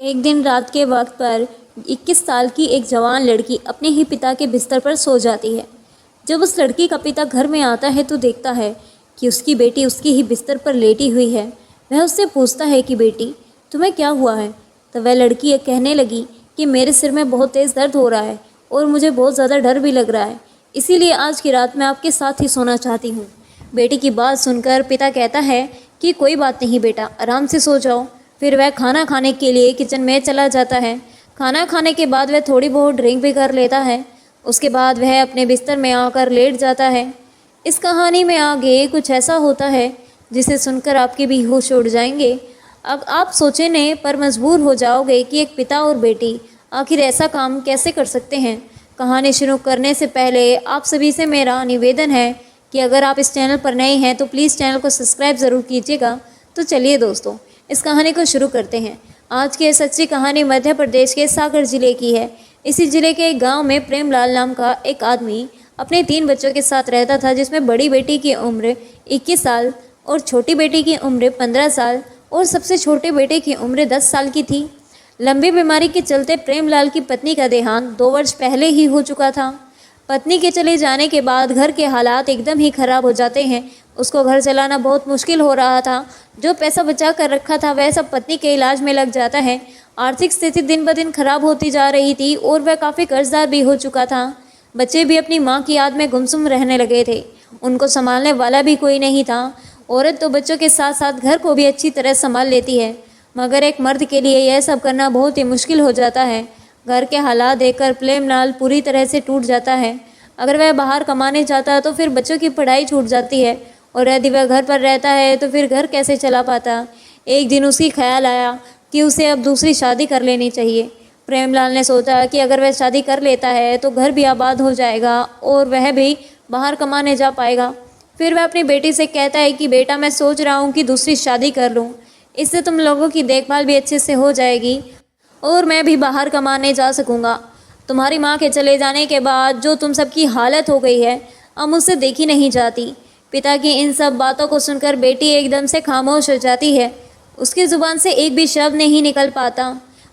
एक दिन रात के वक्त पर 21 साल की एक जवान लड़की अपने ही पिता के बिस्तर पर सो जाती है। जब उस लड़की का पिता घर में आता है तो देखता है कि उसकी बेटी उसकी ही बिस्तर पर लेटी हुई है। वह उससे पूछता है कि बेटी, तुम्हें क्या हुआ है? तो वह लड़की ये कहने लगी कि मेरे सिर में बहुत तेज़ दर्द हो रहा है और मुझे बहुत ज़्यादा डर भी लग रहा है, इसीलिए आज की रात मैं आपके साथ ही सोना चाहती हूँ। बेटी की बात सुनकर पिता कहता है कि कोई बात नहीं बेटा, आराम से सो जाओ। फिर वह खाना खाने के लिए किचन में चला जाता है। खाना खाने के बाद वह थोड़ी बहुत ड्रिंक भी कर लेता है। उसके बाद वह अपने बिस्तर में आकर लेट जाता है। इस कहानी में आगे कुछ ऐसा होता है जिसे सुनकर आपके भी होश उड़ जाएंगे। अब आप सोचने पर मजबूर हो जाओगे कि एक पिता और बेटी आखिर ऐसा काम कैसे कर सकते हैं। कहानी शुरू करने से पहले आप सभी से मेरा निवेदन है कि अगर आप इस चैनल पर नए हैं तो प्लीज़ चैनल को सब्सक्राइब ज़रूर कीजिएगा। तो चलिए दोस्तों, इस कहानी को शुरू करते हैं। आज की ये सच्ची कहानी मध्य प्रदेश के सागर जिले की है। इसी जिले के एक गांव में प्रेमलाल नाम का एक आदमी अपने 3 बच्चों के साथ रहता था, जिसमें बड़ी बेटी की उम्र 21 साल और छोटी बेटी की उम्र 15 साल और सबसे छोटे बेटे की उम्र 10 साल की थी। लंबी बीमारी के चलते प्रेमलाल की पत्नी का देहांत 2 वर्ष पहले ही हो चुका था। पत्नी के चले जाने के बाद घर के हालात एकदम ही खराब हो जाते हैं। उसको घर चलाना बहुत मुश्किल हो रहा था। जो पैसा बचा कर रखा था वह सब पत्नी के इलाज में लग जाता है। आर्थिक स्थिति दिन ब दिन खराब होती जा रही थी और वह काफ़ी कर्जदार भी हो चुका था। बच्चे भी अपनी माँ की याद में गुमसुम रहने लगे थे। उनको संभालने वाला भी कोई नहीं था। औरत तो बच्चों के साथ साथ घर को भी अच्छी तरह संभाल लेती है, मगर एक मर्द के लिए यह सब करना बहुत ही मुश्किल हो जाता है। घर के हालात देखकर प्रेमलाल पूरी तरह से टूट जाता है। अगर वह बाहर कमाने जाता है तो फिर बच्चों की पढ़ाई छूट जाती है और यदि वह घर पर रहता है तो फिर घर कैसे चला पाता। एक दिन उसकी ख्याल आया कि उसे अब दूसरी शादी कर लेनी चाहिए। प्रेमलाल ने सोचा कि अगर वह शादी कर लेता है तो घर भी आबाद हो जाएगा और वह भी बाहर कमाने जा पाएगा। फिर वह अपनी बेटी से कहता है कि बेटा, मैं सोच रहा हूँ कि दूसरी शादी कर लूँ, इससे तुम लोगों की देखभाल भी अच्छे से हो जाएगी और मैं भी बाहर कमाने जा सकूँगा। तुम्हारी माँ के चले जाने के बाद जो तुम सबकी हालत हो गई है अब मुझसे देखी नहीं जाती। पिता की इन सब बातों को सुनकर बेटी एकदम से खामोश हो जाती है। उसकी ज़ुबान से एक भी शब्द नहीं निकल पाता।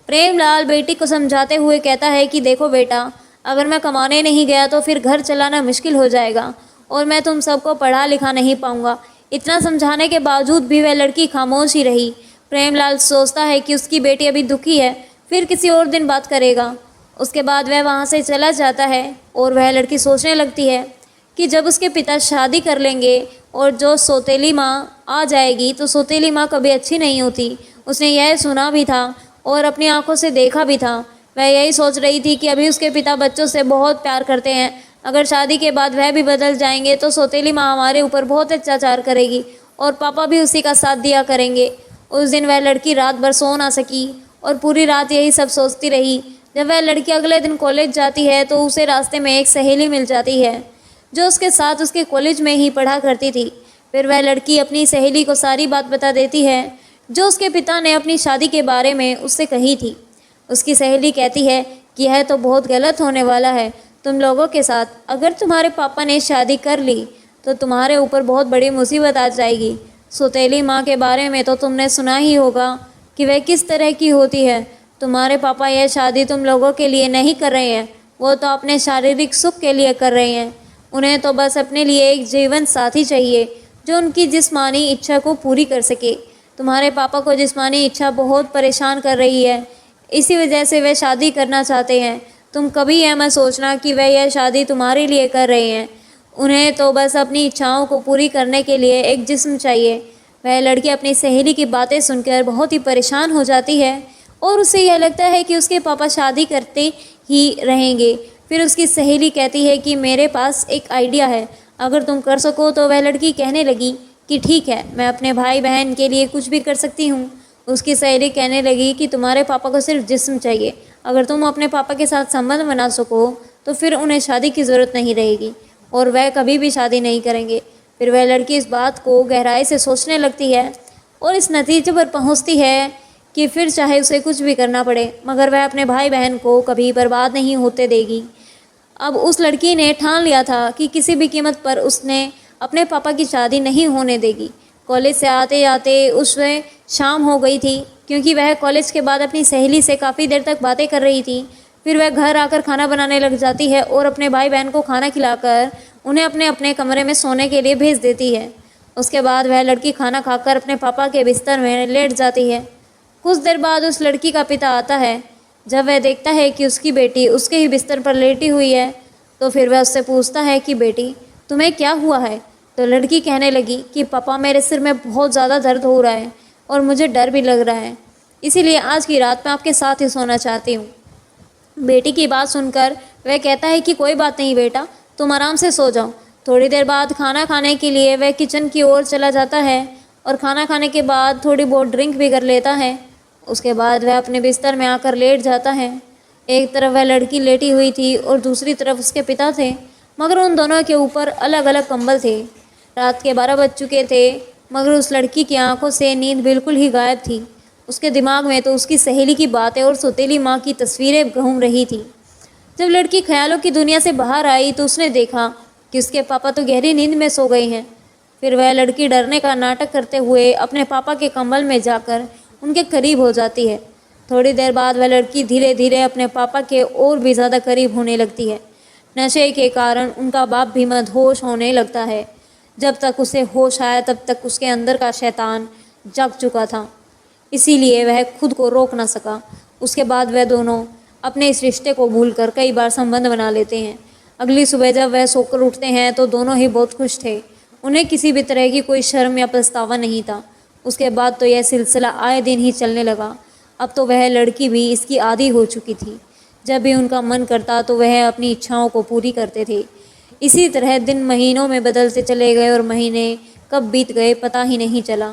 प्रेमलाल बेटी को समझाते हुए कहता है कि देखो बेटा, अगर मैं कमाने नहीं गया तो फिर घर चलाना मुश्किल हो जाएगा और मैं तुम सबको पढ़ा लिखा नहीं पाऊँगा। इतना समझाने के बावजूद भी वह लड़की खामोश ही रही। प्रेमलाल सोचता है कि उसकी बेटी अभी दुखी है, फिर किसी और दिन बात करेगा। उसके बाद वह वहाँ से चला जाता है और वह लड़की सोचने लगती है कि जब उसके पिता शादी कर लेंगे और जो सौतेली माँ आ जाएगी तो सौतेली माँ कभी अच्छी नहीं होती। उसने यह सुना भी था और अपनी आंखों से देखा भी था। वह यही सोच रही थी कि अभी उसके पिता बच्चों से बहुत प्यार करते हैं, अगर शादी के बाद वह भी बदल जाएंगे तो सौतेली माँ हमारे ऊपर बहुत अत्याचार करेगी और पापा भी उसी का साथ दिया करेंगे। उस दिन वह लड़की रात भर सो ना सकी और पूरी रात यही सब सोचती रही। जब वह लड़की अगले दिन कॉलेज जाती है तो उसे रास्ते में एक सहेली मिल जाती है जो उसके साथ उसके कॉलेज में ही पढ़ा करती थी। फिर वह लड़की अपनी सहेली को सारी बात बता देती है जो उसके पिता ने अपनी शादी के बारे में उससे कही थी। उसकी सहेली कहती है कि यह तो बहुत गलत होने वाला है तुम लोगों के साथ। अगर तुम्हारे पापा ने शादी कर ली तो तुम्हारे ऊपर बहुत बड़ी मुसीबत आ जाएगी। सौतेली माँ के बारे में तो तुमने सुना ही होगा कि वह किस तरह की होती है। तुम्हारे पापा यह शादी तुम लोगों के लिए नहीं कर रहे हैं, वो तो अपने शारीरिक सुख के लिए कर रहे हैं। उन्हें तो बस अपने लिए एक जीवन साथी चाहिए जो उनकी जिस्मानी इच्छा को पूरी कर सके। तुम्हारे पापा को जिस्मानी इच्छा बहुत परेशान कर रही है, इसी वजह से वे शादी करना चाहते हैं। तुम कभी यह मत सोचना कि वह यह शादी तुम्हारे लिए कर रहे हैं। उन्हें तो बस अपनी इच्छाओं को पूरी करने के लिए एक जिस्म चाहिए। वह लड़की अपनी सहेली की बातें सुनकर बहुत ही परेशान हो जाती है और उसे यह लगता है कि उसके पापा शादी करते ही रहेंगे। फिर उसकी सहेली कहती है कि मेरे पास एक आइडिया है, अगर तुम कर सको तो। वह लड़की कहने लगी कि ठीक है, मैं अपने भाई बहन के लिए कुछ भी कर सकती हूँ। उसकी सहेली कहने लगी कि तुम्हारे पापा को सिर्फ जिस्म चाहिए, अगर तुम अपने पापा के साथ संबंध बना सको तो फिर उन्हें शादी की ज़रूरत नहीं रहेगी और वह कभी भी शादी नहीं करेंगे। फिर वह लड़की इस बात को गहराई से सोचने लगती है और इस नतीजे पर पहुँचती है कि फिर चाहे उसे कुछ भी करना पड़े मगर वह अपने भाई बहन को कभी बर्बाद नहीं होते देगी। अब उस लड़की ने ठान लिया था कि किसी भी कीमत पर उसने अपने पापा की शादी नहीं होने देगी। कॉलेज से आते आते उसमें शाम हो गई थी क्योंकि वह कॉलेज के बाद अपनी सहेली से काफ़ी देर तक बातें कर रही थी। फिर वह घर आकर खाना बनाने लग जाती है और अपने भाई बहन को खाना खिलाकर उन्हें अपने अपने कमरे में सोने के लिए भेज देती है। उसके बाद वह लड़की खाना खाकर अपने पापा के बिस्तर में लेट जाती है। कुछ देर बाद उस लड़की का पिता आता है। जब वह देखता है कि उसकी बेटी उसके ही बिस्तर पर लेटी हुई है तो फिर वह उससे पूछता है कि बेटी तुम्हें क्या हुआ है। तो लड़की कहने लगी कि पापा मेरे सिर में बहुत ज़्यादा दर्द हो रहा है और मुझे डर भी लग रहा है, इसीलिए आज की रात मैं आपके साथ ही सोना चाहती हूँ। बेटी की बात सुनकर वह कहता है कि कोई बात नहीं बेटा, तुम आराम से सो जाओ। थोड़ी देर बाद खाना खाने के लिए वह किचन की ओर चला जाता है और खाना खाने के बाद थोड़ी बहुत ड्रिंक भी कर लेता है। उसके बाद वह अपने बिस्तर में आकर लेट जाता है। एक तरफ वह लड़की लेटी हुई थी और दूसरी तरफ उसके पिता थे, मगर उन दोनों के ऊपर अलग अलग कंबल थे। रात के 12 बज चुके थे, मगर उस लड़की की आंखों से नींद बिल्कुल ही गायब थी। उसके दिमाग में तो उसकी सहेली की बातें और सौतेली माँ की तस्वीरें घूम रही थी। जब लड़की ख्यालों की दुनिया से बाहर आई तो उसने देखा कि उसके पापा तो गहरी नींद में सो गए हैं। फिर वह लड़की डरने का नाटक करते हुए अपने पापा के कंबल में जाकर उनके करीब हो जाती है। थोड़ी देर बाद वह लड़की धीरे धीरे अपने पापा के और भी ज़्यादा करीब होने लगती है। नशे के कारण उनका बाप भी मदहोश होने लगता है। जब तक उसे होश आया तब तक उसके अंदर का शैतान जग चुका था, इसीलिए वह खुद को रोक ना सका। उसके बाद वह दोनों अपने इस रिश्ते को भूलकर कई बार संबंध बना लेते हैं। अगली सुबह जब वह सोकर उठते हैं तो दोनों ही बहुत खुश थे। उन्हें किसी भी तरह की कोई शर्म या पछतावा नहीं था। उसके बाद तो यह सिलसिला आए दिन ही चलने लगा। अब तो वह लड़की भी इसकी आदी हो चुकी थी। जब भी उनका मन करता तो वह अपनी इच्छाओं को पूरी करते थे। इसी तरह दिन महीनों में बदलते चले गए और महीने कब बीत गए पता ही नहीं चला।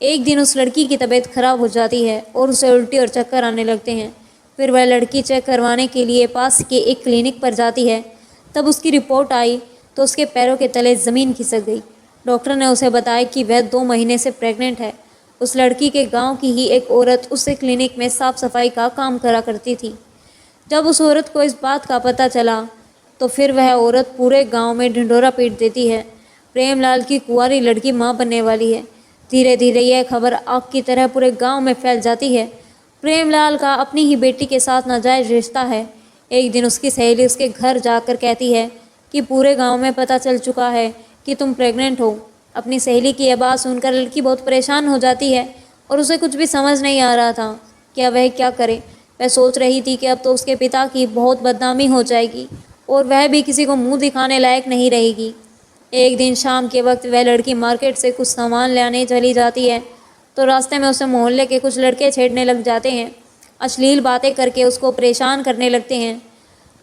एक दिन उस लड़की की तबीयत खराब हो जाती है और उसे उल्टी और चक्कर आने लगते हैं। फिर वह लड़की चेक करवाने के लिए पास के एक क्लिनिक पर जाती है। तब उसकी रिपोर्ट आई तो उसके पैरों के तले ज़मीन खिसक गई। डॉक्टर ने उसे बताया कि वह 2 महीने से प्रेग्नेंट है। उस लड़की के गांव की ही एक औरत उससे क्लिनिक में साफ़ सफाई का काम करा करती थी। जब उस औरत को इस बात का पता चला तो फिर वह औरत पूरे गांव में ढिंढोरा पीट देती है। प्रेमलाल की कुंवारी लड़की माँ बनने वाली है। धीरे धीरे यह खबर आग की तरह पूरे गांव में फैल जाती है। प्रेमलाल का अपनी ही बेटी के साथ नाजायज़ रिश्ता है। एक दिन उसकी सहेली उसके घर जाकर कहती है कि पूरे गांव में पता चल चुका है कि तुम प्रेग्नेंट हो। अपनी सहेली की यह बात सुनकर लड़की बहुत परेशान हो जाती है और उसे कुछ भी समझ नहीं आ रहा था कि अब वह क्या करे। वह सोच रही थी कि अब तो उसके पिता की बहुत बदनामी हो जाएगी और वह भी किसी को मुंह दिखाने लायक नहीं रहेगी। एक दिन शाम के वक्त वह लड़की मार्केट से कुछ सामान लाने चली जाती है तो रास्ते में उसे मोहल्ले के कुछ लड़के छेड़ने लग जाते हैं। अश्लील बातें करके उसको परेशान करने लगते हैं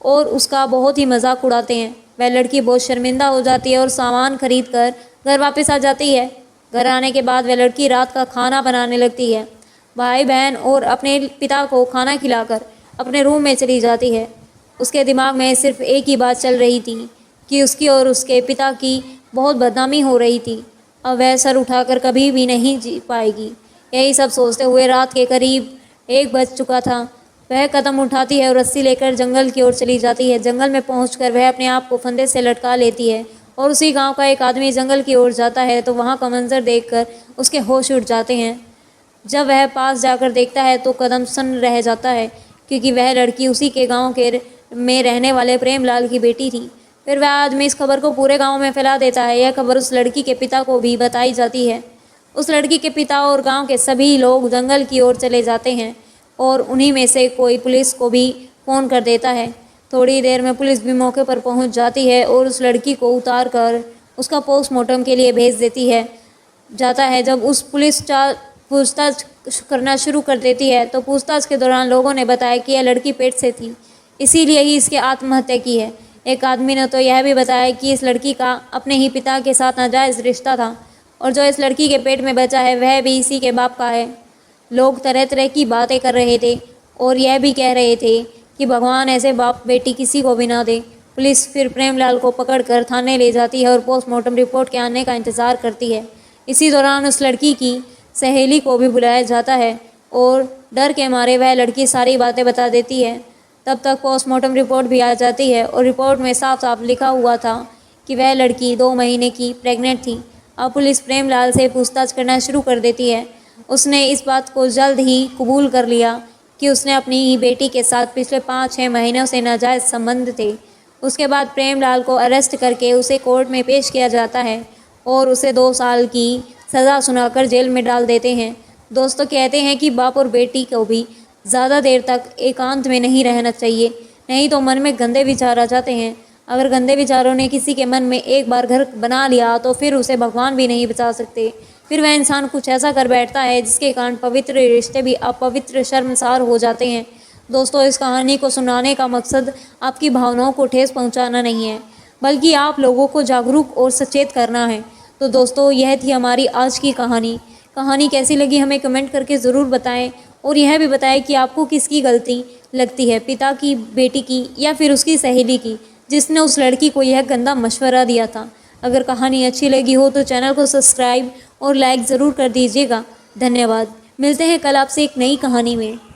और उसका बहुत ही मजाक उड़ाते हैं। वह लड़की बहुत शर्मिंदा हो जाती है और सामान खरीद कर घर वापस आ जाती है। घर आने के बाद वह लड़की रात का खाना बनाने लगती है। भाई बहन और अपने पिता को खाना खिलाकर अपने रूम में चली जाती है। उसके दिमाग में सिर्फ एक ही बात चल रही थी कि उसकी और उसके पिता की बहुत बदनामी हो रही थी। अब वह सर उठाकर कभी भी नहीं जी पाएगी। यही सब सोचते हुए रात के करीब 1 बज चुका था। वह कदम उठाती है और रस्सी लेकर जंगल की ओर चली जाती है। जंगल में पहुंचकर वह अपने आप को फंदे से लटका लेती है और उसी गांव का एक आदमी जंगल की ओर जाता है तो वहां का मंजर देखकर उसके होश उड़ जाते हैं। जब वह पास जाकर देखता है तो कदम सन्न रह जाता है, क्योंकि वह लड़की उसी के गाँव के में रहने वाले प्रेमलाल की बेटी थी। फिर वह आदमी इस खबर को पूरे गांव में फैला देता है। यह खबर उस लड़की के पिता को भी बताई जाती है। उस लड़की के पिता और गांव के सभी लोग जंगल की ओर चले जाते हैं और उन्हीं में से कोई पुलिस को भी फ़ोन कर देता है। थोड़ी देर में पुलिस भी मौके पर पहुंच जाती है और उस लड़की को उतार कर उसका पोस्टमार्टम के लिए भेज देती है जाता है। जब उस पुलिस पूछताछ करना शुरू कर देती है तो पूछताछ के दौरान लोगों ने बताया कि यह लड़की पेट से थी, इसीलिए ही इसके आत्महत्या की है। एक आदमी ने तो यह भी बताया कि इस लड़की का अपने ही पिता के साथ नाजायज़ रिश्ता था और जो इस लड़की के पेट में बचा है वह भी इसी के बाप का है। लोग तरह तरह की बातें कर रहे थे और यह भी कह रहे थे कि भगवान ऐसे बाप बेटी किसी को भी ना दे। पुलिस फिर प्रेमलाल को पकड़कर थाने ले जाती है और पोस्टमार्टम रिपोर्ट के आने का इंतज़ार करती है। इसी दौरान उस लड़की की सहेली को भी बुलाया जाता है और डर के मारे वह लड़की सारी बातें बता देती है। तब तक पोस्टमार्टम रिपोर्ट भी आ जाती है और रिपोर्ट में साफ साफ लिखा हुआ था कि वह लड़की 2 महीने की प्रेग्नेंट थी। अब पुलिस प्रेमलाल से पूछताछ करना शुरू कर देती है। उसने इस बात को जल्द ही कबूल कर लिया कि उसने अपनी ही बेटी के साथ पिछले 5-6 महीनों से नाजायज़ संबंध थे। उसके बाद प्रेमलाल को अरेस्ट करके उसे कोर्ट में पेश किया जाता है और उसे 2 साल की सज़ा सुनाकर जेल में डाल देते हैं। दोस्तों, कहते हैं कि बाप और बेटी को भी ज़्यादा देर तक एकांत में नहीं रहना चाहिए, नहीं तो मन में गंदे विचार आ जाते हैं। अगर गंदे विचारों ने किसी के मन में एक बार घर बना लिया तो फिर उसे भगवान भी नहीं बचा सकते। फिर वह इंसान कुछ ऐसा कर बैठता है जिसके कारण पवित्र रिश्ते भी अपवित्र, शर्मसार हो जाते हैं। दोस्तों, इस कहानी को सुनाने का मकसद आपकी भावनाओं को ठेस पहुंचाना नहीं है, बल्कि आप लोगों को जागरूक और सचेत करना है। तो दोस्तों, यह थी हमारी आज की कहानी। कहानी कैसी लगी हमें कमेंट करके ज़रूर बताएं और यह भी बताएं कि आपको किसकी गलती लगती है, पिता की, बेटी की या फिर उसकी सहेली की, जिसने उस लड़की को यह गंदा मशवरा दिया था। अगर कहानी अच्छी लगी हो तो चैनल को सब्सक्राइब और लाइक ज़रूर कर दीजिएगा। धन्यवाद। मिलते हैं कल आपसे एक नई कहानी में।